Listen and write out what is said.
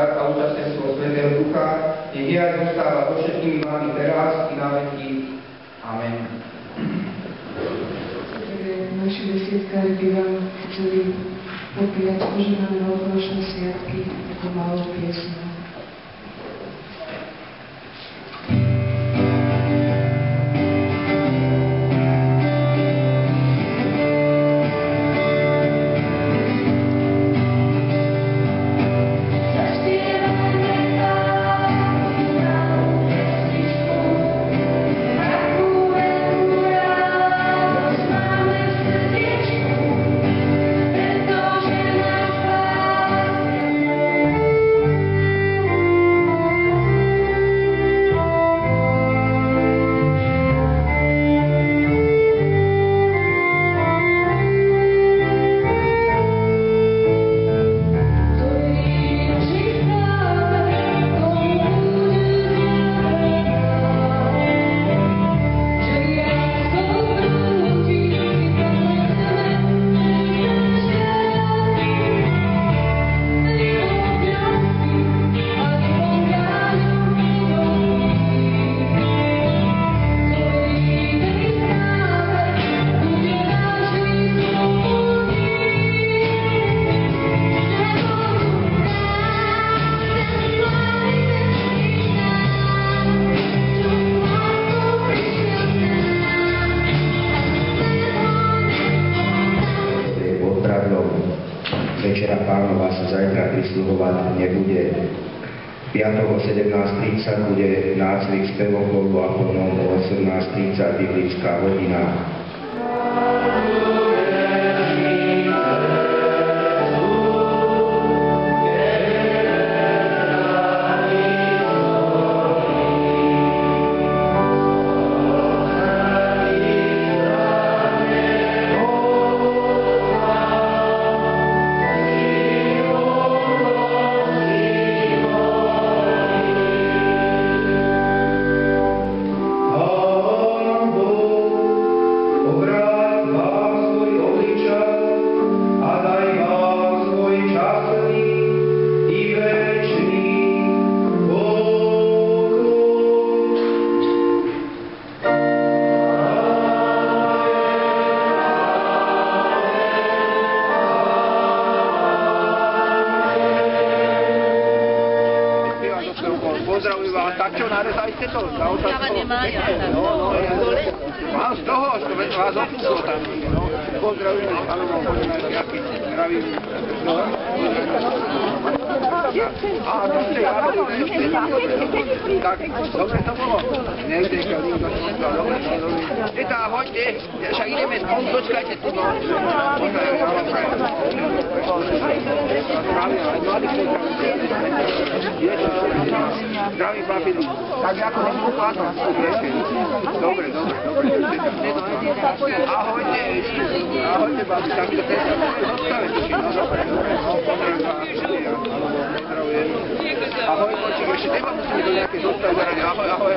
dar a účastenstvo Svätého Ducha, nech je aj zostáva so všetkými vami teraz i na veky. Amen. Naši besiedkári by vám chceli popíjať požehnané novoročné sviatky ako malou piesňou. Večera Pánova sa zajtra prisluhovať nebude. 5.17.30 bude nácvik spevocholu a potom o 18.30 biblická hodina. Pozdravujem vás, tak čo, narezajte to? Káva nemá, ja. Mám z toho, že vás opúslo tam. Pozdravujem, áno, jaký zdravím. Á, dobre, tak, dobre to bolo. Nezdejka, nikto to nebral, dobre. Eta, hoďte, však ideme spolu, dočkajte tu, no. Zdravím, papilu. Tak ako nepokladám. Dobre. Ahojte, babi, tak to teď zostavete si, no dobre. Ahoj, počík, ešte teba musíme do nejaké zostav zaradiť. Ahoj.